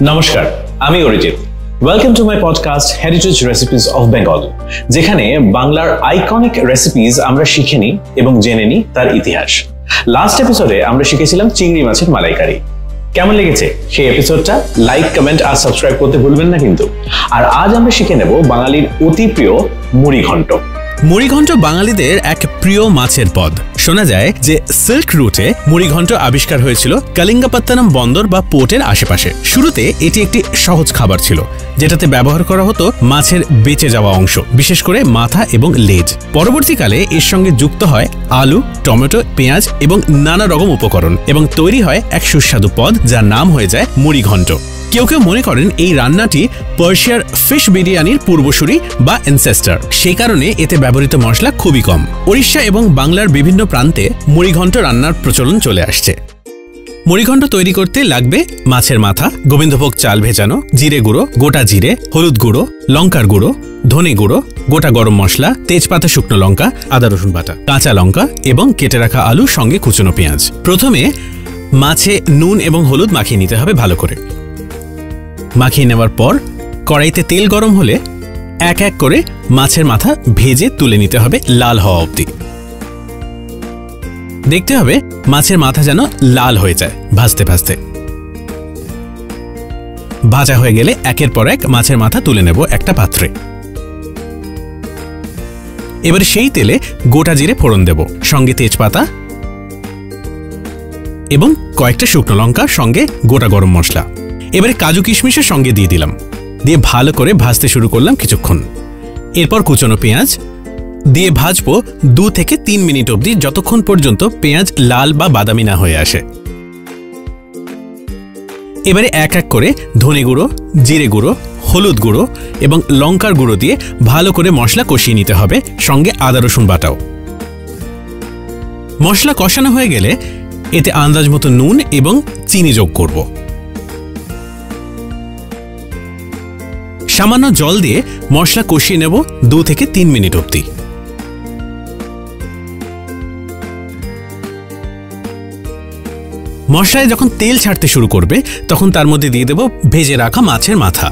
নমস্কার, আমি Arijit. Welcome to my podcast heritage recipes of Bengal, যেখানে বাংলার আইকনিক রেসিপিস আমরা শিখে নিই এবং জেনে নিই তার ইতিহাস। লাস্ট এপিসোডে আমরা শিখেছিলাম চিংড়ি মাছের মালাইকারি। কেমন লেগেছে সেই এপিসোডটা? লাইক, কমেন্ট আর সাবস্ক্রাইব করতে ভুলবেন না কিন্তু। আর আজ আমরা শিখে নেব বাঙালির অতি প্রিয় মুড়ি ঘন্ট। মুড়িঘণ্ট বাঙালিদের এক প্রিয় মাছের পদ। শোনা যায় যে সিল্ক রুটে মুড়িঘণ্ট আবিষ্কার হয়েছিল কলিঙ্গপত্তনম বন্দর বা পোর্টের আশেপাশে। শুরুতে এটি একটি সহজ খাবার ছিল, যেটাতে ব্যবহার করা হতো মাছের বেঁচে যাওয়া অংশ, বিশেষ করে মাথা এবং লেজ। পরবর্তীকালে এর সঙ্গে যুক্ত হয় আলু, টমেটো, পেঁয়াজ এবং নানা রকম উপকরণ, এবং তৈরি হয় এক সুস্বাদু পদ যার নাম হয়ে যায় মুড়িঘণ্ট। কেউ কেউ মনে করেন এই রান্নাটি পার্সিয়ার ফিশ বিরিয়ানির পূর্বসূরি বা অ্যানসেস্টর, সেই কারণে এতে ব্যবহৃত মশলা খুবই কম। উড়িষ্যা এবং বাংলার বিভিন্ন প্রান্তে মুড়িঘণ্ট রান্নার প্রচলন চলে আসছে। মুড়িঘণ্ট তৈরি করতে লাগবে মাছের মাথা, গোবিন্দভোগ চাল ভেজানো, জিরে গুঁড়ো, গোটা জিরে, হলুদ গুঁড়ো, লঙ্কার গুঁড়ো, ধনে গুঁড়ো, গোটা গরম মশলা, তেজপাতা, শুকনো লঙ্কা, আদা রসুন বাটা, কাঁচা লঙ্কা এবং কেটে রাখা আলু, সঙ্গে কুচনো পেঁয়াজ। প্রথমে মাছে নুন এবং হলুদ মাখিয়ে নিতে হবে ভালো করে। মাখিয়ে নেওয়ার পর কড়াইতে তেল গরম হলে এক এক করে মাছের মাথা ভেজে তুলে নিতে হবে লাল হওয়া অবধি। দেখতে হবে মাছের মাথা যেন লাল হয়ে যায় ভাজতে ভাজতে। ভাজা হয়ে গেলে একের পর এক মাছের মাথা তুলে নেব একটা পাত্রে। এবার সেই তেলে গোটা জিরে ফোড়ন দেব, সঙ্গে তেজপাতা এবং কয়েকটা শুকনো লঙ্কা, সঙ্গে গোটা গরম মশলা। এবারে কাজু কিশমিশের সঙ্গে দিয়ে দিলাম, দিয়ে ভালো করে ভাজতে শুরু করলাম কিছুক্ষণ। এরপর কুচনো পেঁয়াজ দিয়ে ভাজবো 2 থেকে 3 মিনিট অবধি, যতক্ষণ পর্যন্ত পেঁয়াজ লাল বা বাদামি না হয়ে আসে। এবারে এক এক করে ধনে গুঁড়ো, জিরে গুঁড়ো, হলুদ গুঁড়ো এবং লঙ্কার গুঁড়ো দিয়ে ভালো করে মশলা কষিয়ে নিতে হবে, সঙ্গে আদা রসুন বাটাও। মশলা কষানো হয়ে গেলে এতে আন্দাজ মতো নুন এবং চিনি যোগ করব। সামান্য জল দিয়ে মশলা কষিয়ে নেব 2 থেকে 3 মিনিট অবধি। মশলায় যখন তেল ছাড়তে শুরু করবে তখন তার মধ্যে দিয়ে দেব ভেজে রাখা মাছের মাথা।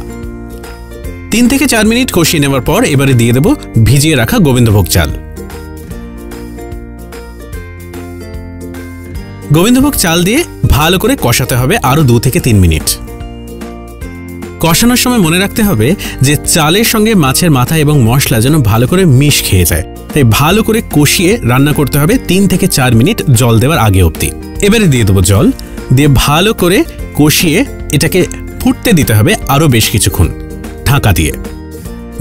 3 থেকে 4 মিনিট কষিয়ে নেওয়ার পর এবারে দিয়ে দেব ভিজিয়ে রাখা গোবিন্দভোগ চাল। গোবিন্দভোগ চাল দিয়ে ভালো করে কষাতে হবে আরো 2 থেকে 3 মিনিট। কষানোর সময় মনে রাখতে হবে যে চালের সঙ্গে মাছের মাথা এবং মশলা যেন ভালো করে মিশ খেয়ে যায়, তাই ভালো করে কষিয়ে রান্না করতে হবে 3 থেকে 4 মিনিট জল দেওয়ার আগে অবধি। এবারে দিয়ে দেবো জল, দিয়ে ভালো করে কষিয়ে এটাকে ফুটতে দিতে হবে আরো বেশ কিছুক্ষণ ঢাকা দিয়ে।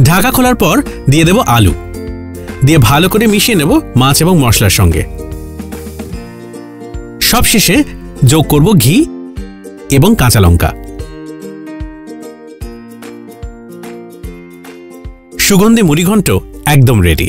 ঢাকা খোলার পর দিয়ে দেব আলু, দিয়ে ভালো করে মিশিয়ে নেব মাছ এবং মশলার সঙ্গে। সবশেষে যোগ করব ঘি এবং কাঁচা লঙ্কা। সুগন্ধি মুড়িঘণ্ট একদম রেডি।